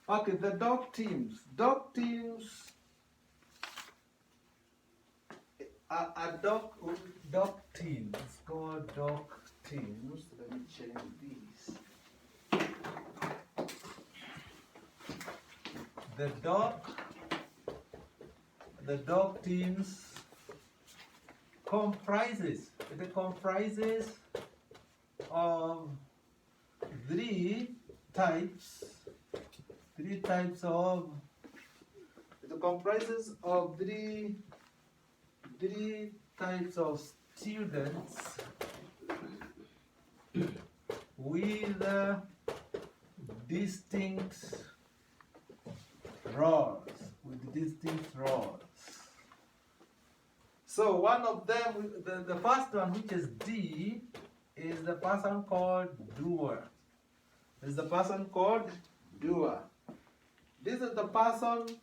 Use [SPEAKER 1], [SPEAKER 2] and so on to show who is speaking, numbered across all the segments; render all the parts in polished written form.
[SPEAKER 1] Okay, the dog teams. Dog teams are dog teams. Called dog teams. Let me change these. The dog teams comprises of three types of three types of students with distinct roles. So one of them, the first one, which is D, is the person called doer. This is the person called doer. This is the person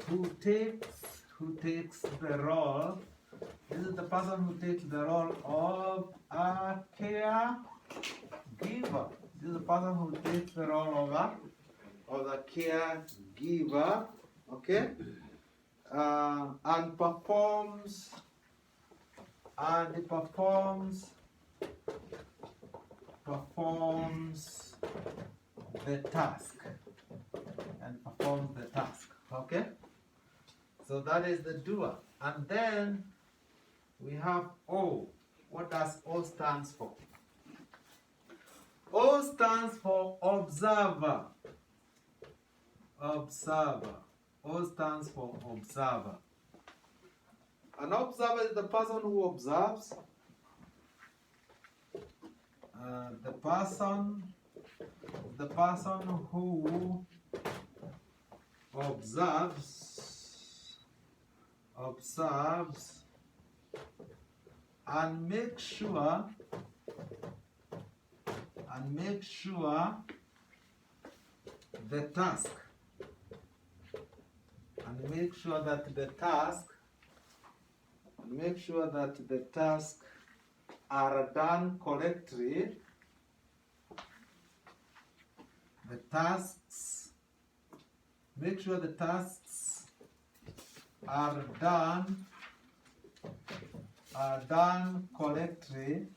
[SPEAKER 1] who takes the role. This is the person who takes the role of a caregiver. This is the person who takes the role of a caregiver, okay, and performs the task. Okay, so that is the doer. And then we have O. What does O stands for? O stands for observer. O stands for observer. An observer is the person who observes. The person who observes and make sure the task are done correctly. Make sure the tasks are done correctly,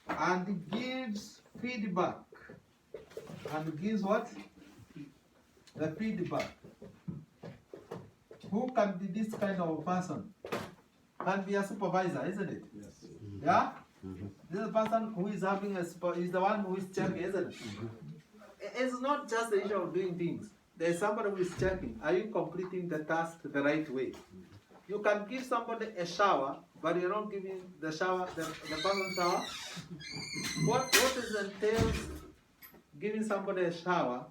[SPEAKER 1] and gives feedback. And gives what? The feedback. Who can be this kind of a person? Can be a supervisor, isn't it?
[SPEAKER 2] Yes.
[SPEAKER 1] Yeah? This is the person who is having is the one who is checking, isn't it? It's not just the issue of doing things. There's somebody who is checking. Are you completing the task the right way? You can give somebody a shower, but you're not giving the person shower. What is entails giving somebody a shower?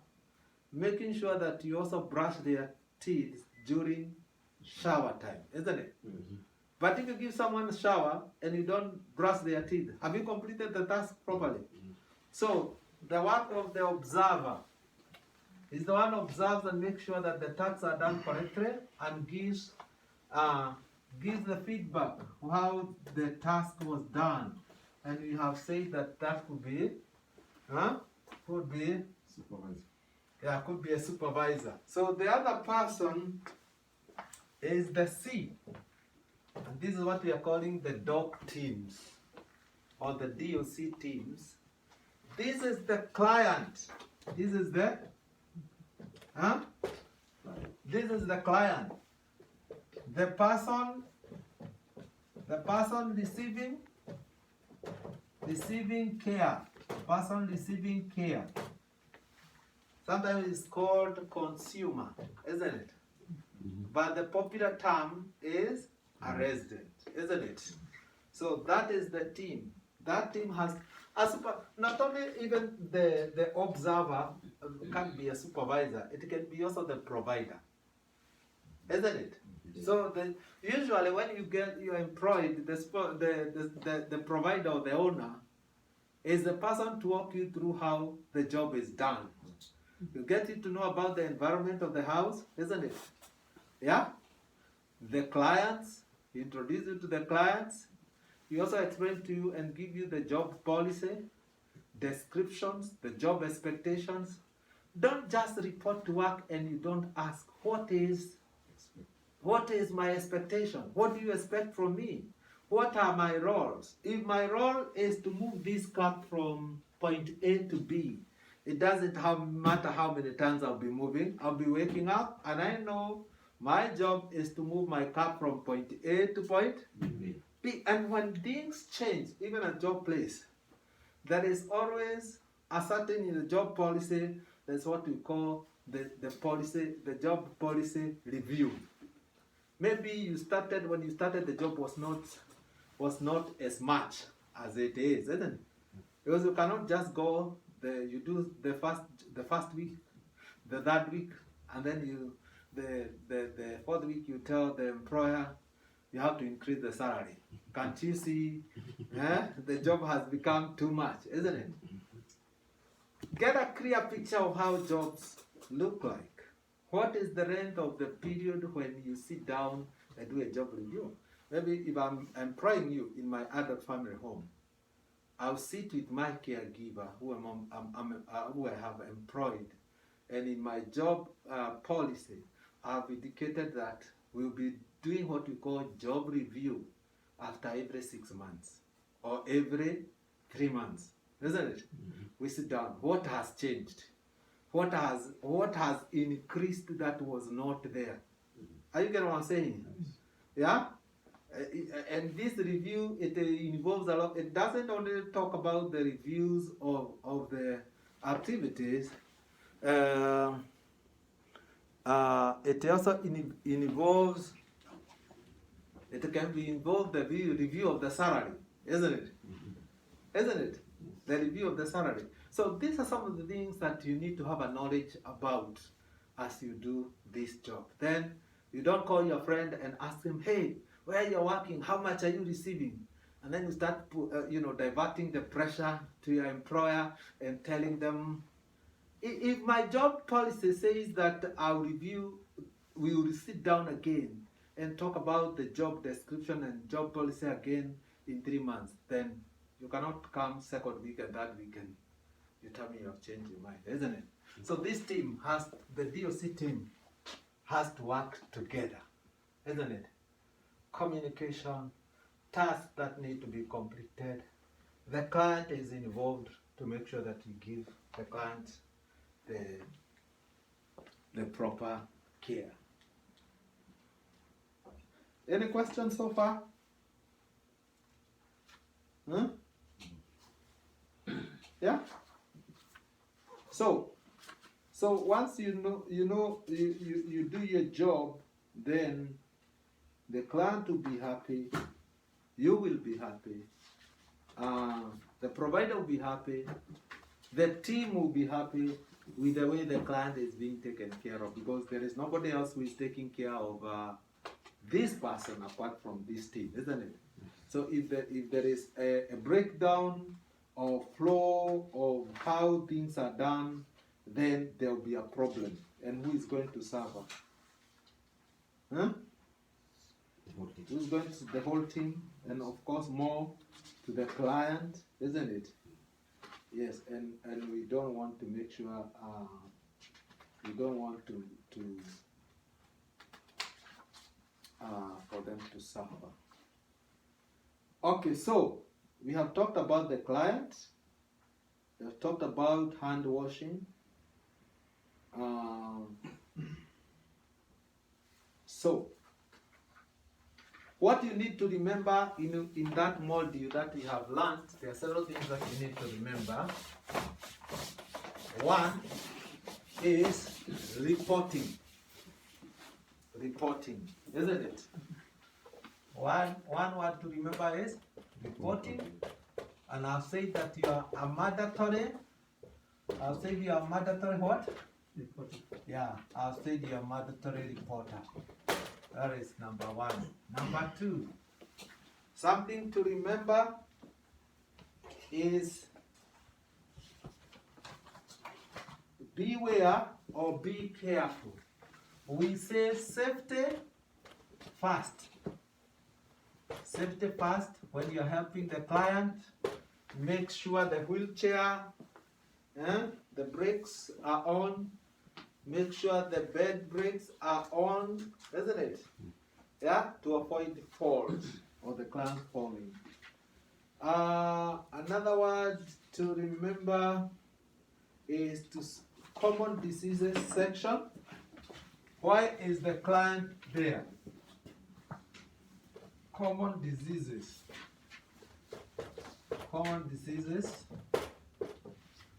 [SPEAKER 1] Making sure that you also brush their teeth during shower time, isn't it?
[SPEAKER 2] Mm-hmm.
[SPEAKER 1] But if you give someone a shower and you don't brush their teeth, have you completed the task properly? Mm-hmm. So the work of the observer is the one who observes and makes sure that the tasks are done correctly and gives the feedback how the task was done. And we have said that could be
[SPEAKER 2] Supervisor.
[SPEAKER 1] Yeah, could be a supervisor. So the other person is the C. And this is what we are calling the dog teams or the DOC teams. This is the client. This is the client. The person receiving care. Sometimes it's called consumer, isn't it? Mm-hmm. But the popular term is a resident, isn't it? So that is the team. That team has not only even the observer can be a supervisor, it can be also the provider, isn't it? Yeah. So usually when you're employed, the provider or the owner is the person to walk you through how the job is done. You get you to know about the environment of the house, isn't it? Yeah? The clients, you introduce you to the clients, he also explains to you and give you the job policy, descriptions, the job expectations. Don't just report to work and you don't ask, what is my expectation? What do you expect from me? What are my roles? If my role is to move this cup from point A to B, it doesn't matter how many times I'll be moving. I'll be waking up and I know my job is to move my cup from point A to point B. And when things change, even at job place, there is always a certain in the job policy, that's what we call the job policy review. Maybe when you started the job was not as much as it is, isn't it? Because you cannot just go you do the first week, the third week, and then the fourth week you tell the employer you have to increase the salary. Can't you see? The job has become too much, isn't it? Get a clear picture of how jobs look like. What is the length of the period when you sit down and do a job review? Maybe if I'm employing you in my adult family home, I'll sit with my caregiver who I have employed, and in my job policy, I've indicated that we'll be doing what we call job review after every 6 months or every 3 months, isn't it? Mm-hmm. We sit down. What has changed? What has increased that was not there? Mm-hmm. Are you getting what I'm saying? Nice. Yeah? And this review, it involves a lot. It doesn't only talk about the reviews of the activities. It also involves. It can be involved the review of the salary, isn't it? Mm-hmm. Isn't it? The review of the salary. So these are some of the things that you need to have a knowledge about as you do this job. Then you don't call your friend and ask him, hey, where you're working, how much are you receiving? And then you start, diverting the pressure to your employer and telling them, if my job policy says that we will sit down again and talk about the job description and job policy again in 3 months, then you cannot come second week and third week and you tell me you have changed your mind, isn't it? So this team the DOC team has to work together, isn't it? Communication, tasks that need to be completed. The client is involved to make sure that you give the client the proper care. Any questions so far? Huh? Yeah? So once you do your job, then the client will be happy, you will be happy, the provider will be happy, the team will be happy with the way the client is being taken care of, because there is nobody else who is taking care of this person apart from this team, isn't it? So if there is a breakdown or flow of how things are done, then there will be a problem. And who is going to suffer? Huh? Who's going to the whole team, and of course more to the client, isn't it? Yes, and we don't want to make sure we don't want to for them to suffer. Okay, so we have talked about the client. We have talked about hand washing. So what you need to remember in that module that we have learned, there are several things that you need to remember. One is reporting. Reporting, isn't it? One word to remember is reporting. And I've said that you are a mandatory. I've said you are a mandatory what? Reporting. Yeah, I've said you are a mandatory reporter. That is number one. Number two, something to remember is beware or be careful. We say safety first. Safety first. When you're helping the client, make sure the wheelchair, the brakes are on. Make sure the bed brakes are on, isn't it? Yeah, to avoid falls or the client falling. Another word to remember is to common diseases section. Why is the client there? Common diseases. Common diseases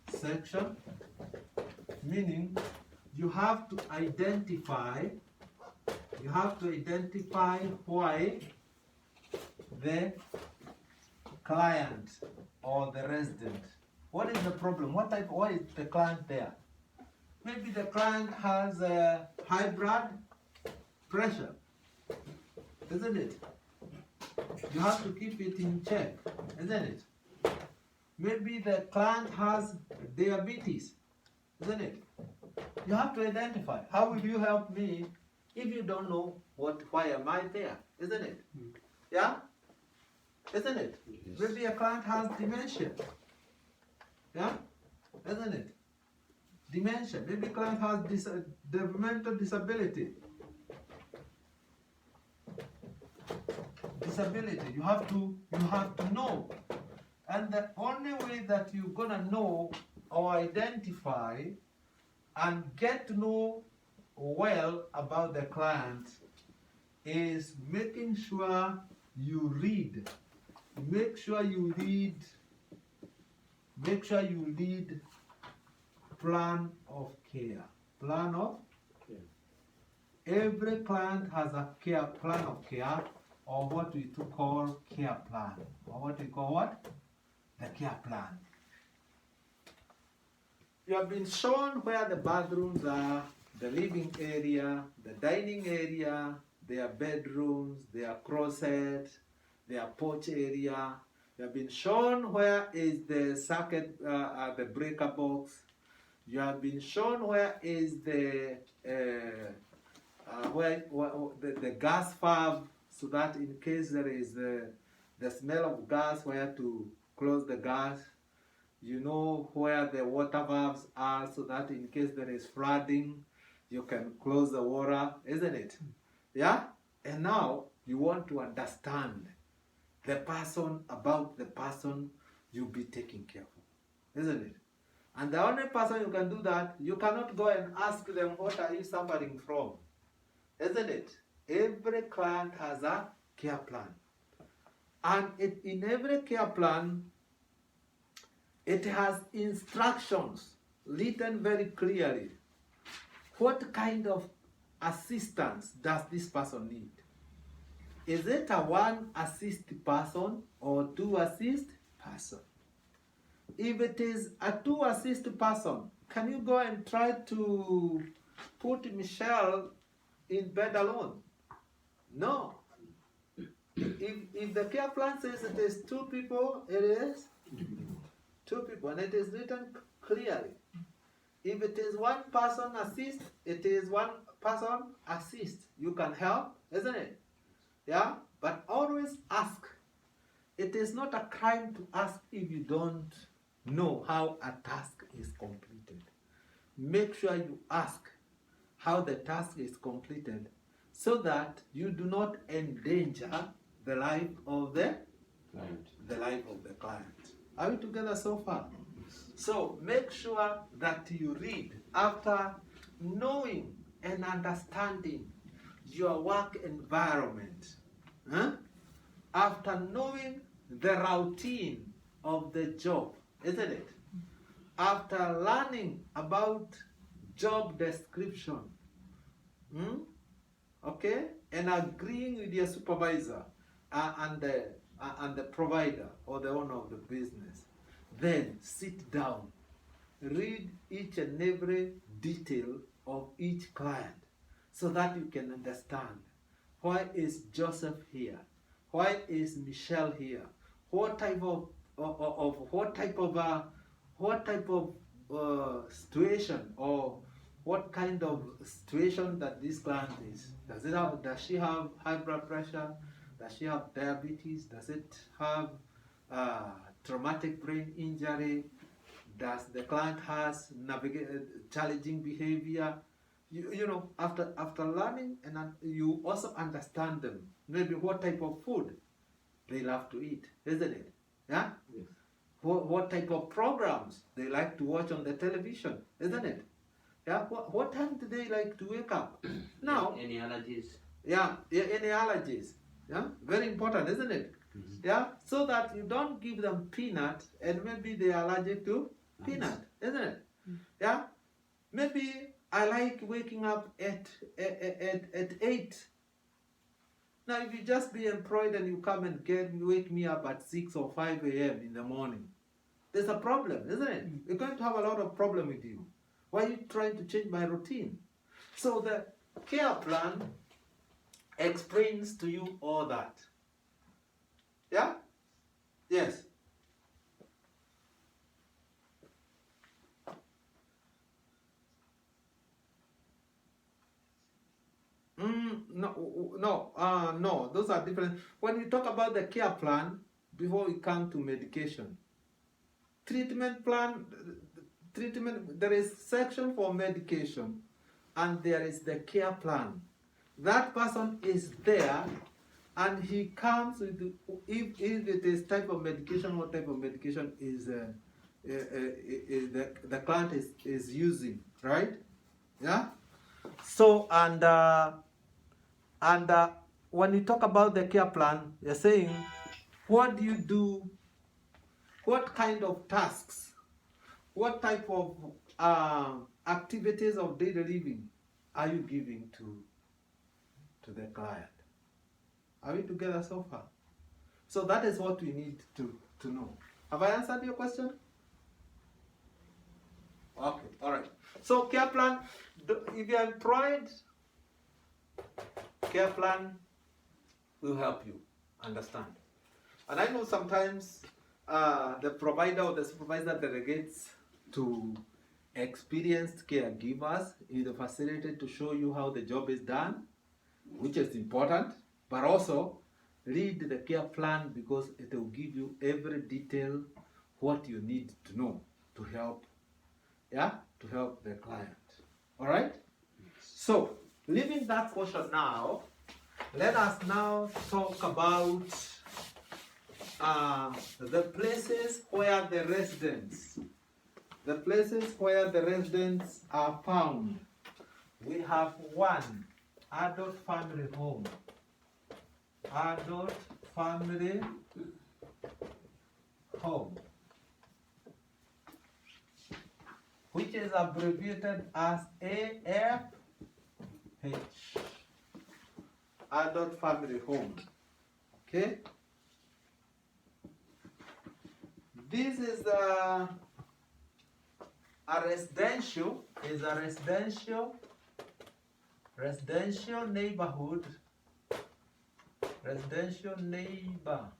[SPEAKER 1] section, meaning you have to identify why the client or the resident. What is the problem? Why is the client there? Maybe the client has a high blood pressure, isn't it? You have to keep it in check, isn't it? Maybe the client has diabetes, isn't it? You have to identify. How will you help me if you don't know why am I there, isn't it? Yeah? Isn't it? Yes. Maybe a client has dementia. Yeah? Isn't it? Dementia. Maybe a client has developmental disability. Disability. You have to know. And the only way that you're gonna know or identify and get to know well about the client is making sure you read. Make sure you read plan of care. Plan of care. Every client has a plan of care, or what we call care plan. Or what we call what? The care plan. You have been shown where the bathrooms are, the living area, the dining area, their bedrooms, their closet, their porch area. You have been shown where is the circuit, the breaker box. You have been shown where is the the gas valve, so that in case there is the smell of gas, where to close the gas. You know where the water valves are, so that in case there is flooding, you can close the water, isn't it? Yeah? And now you want to understand the person, about the person you'll be taking care of, isn't it? And the only person you can do that, you cannot go and ask them, what are you suffering from? Isn't it? Every client has a care plan. And in every care plan, it has instructions written very clearly. What kind of assistance does this person need? Is it a one assist person or two assist person? If it is a two assist person, can you go and try to put Michelle in bed alone? No. If the care plan says it is two people, it is two people, and it is written clearly. If it is one person assist, it is one person assist. You can help, isn't it? Yeah? But always ask. It is not a crime to ask if you don't know how a task is completed. Make sure you ask how the task is completed, so that you do not endanger the life of the client. The life of the client. Are we together so far? So make sure that you read after knowing and understanding your work environment. After knowing the routine of the job, isn't it? After learning about job description, okay, and agreeing with your supervisor and the provider or the owner of the business, then sit down, read each and every detail of each client, so that you can understand, why is Joseph here? Why is Michelle here? What type of situation, or what kind of situation that this client is? Does she have high blood pressure? Does she have diabetes? Does it have traumatic brain injury? Does the client has challenging behavior? You know, after learning, and you also understand them. Maybe what type of food they love to eat, isn't it? Yeah?
[SPEAKER 2] Yes.
[SPEAKER 1] What type of programs they like to watch on the television, isn't it? Yeah. What time do they like to wake up? Now.
[SPEAKER 2] Any allergies?
[SPEAKER 1] Yeah. Any allergies? Yeah. Very important, isn't it?
[SPEAKER 2] Mm-hmm.
[SPEAKER 1] Yeah. So that you don't give them peanut and maybe they are allergic to peanut, isn't it? Yeah. Maybe I like waking up at 8. Now, if you just be employed and you come and wake me up at 6 or 5 a.m. in the morning, there's a problem, isn't it? You're going to have a lot of problem with you. Why are you trying to change my routine? So the care plan explains to you all that. Yeah? Yes. No, those are different. When we talk about the care plan, before we come to medication, treatment plan, there is section for medication, and there is the care plan. That person is there, and he comes with, if it is type of medication, what type of medication is the client is using, right? Yeah. So when you talk about the care plan, you're saying, what do you do? What kind of tasks? What type of activities of daily living are you giving to the client? Are we together so far? So that is what we need to know. Have I answered your question? Okay, all right. So care plan, if you are employed, care plan will help you understand. And I know sometimes the provider or the supervisor delegates to experienced caregivers in the facility to show you how the job is done, which is important, but also read the care plan because it will give you every detail what you need to know to help, to help the client. All right? So, leaving that portion now, let us now talk about the places where the residents are found. We have one, adult family home. Adult family home, which is abbreviated as AFH. Adult family home. Okay? This is a residential neighborhood, residential neighborhood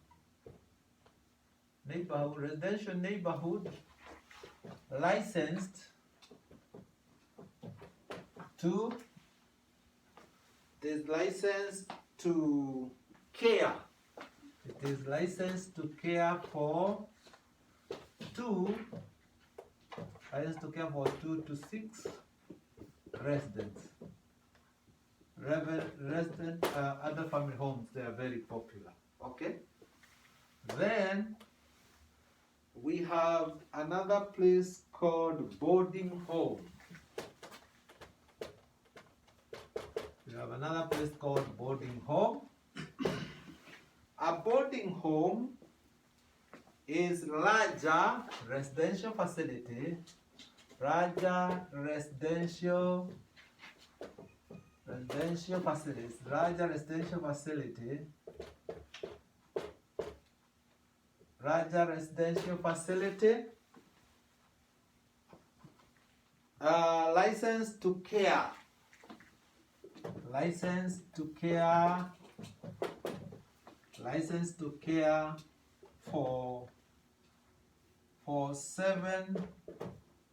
[SPEAKER 1] licensed to, it is licensed to care. It is licensed to care for 2 to 6 residents. Other family homes, they are very popular. Okay. Then we have another place called boarding home. We have another place called boarding home. A boarding home is larger residential facility, larger residential facilities, larger residential facility, licensed to care, for 7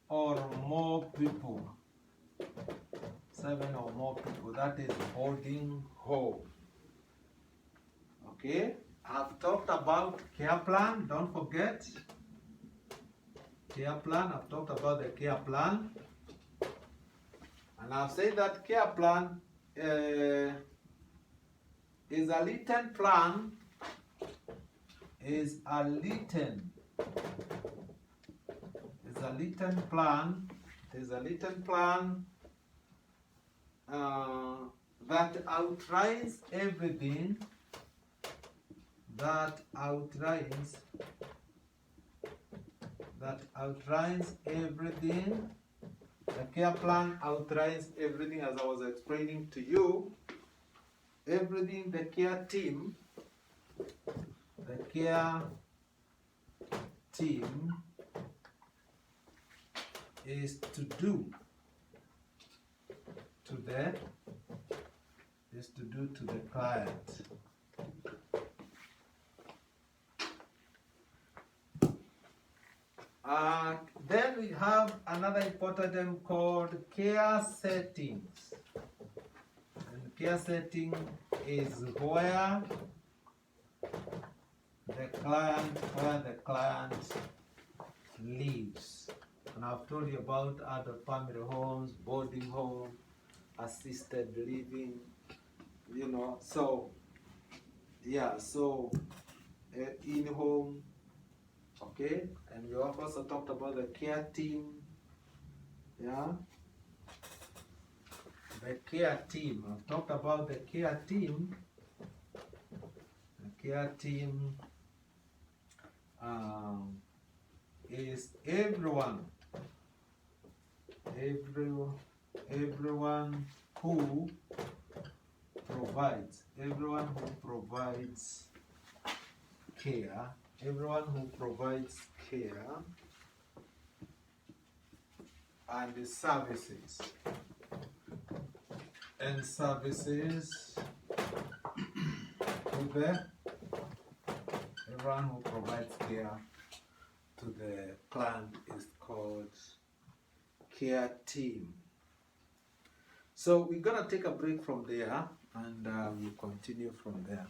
[SPEAKER 1] or more people. 7 or more people. That is boarding home. Okay, I've talked about care plan, don't forget. Care plan, I've talked about the care plan. And I've said that care plan is a written plan, that outlines everything, that outlines everything. The care plan outlines everything, as I was explaining to you. Everything the care team is to do to the client. Then we have another important term called care settings. And care setting is where the client lives. And I've told you about other family homes, boarding home, assisted living, you know. So yeah, so in home. Okay, and we have also talked about the care team. Yeah, the care team. I've talked about the care team. The care team is everyone who provides care. Everyone who provides care and services to everyone who provides care to the client is called care team. So we're gonna take a break from there and we'll continue from there.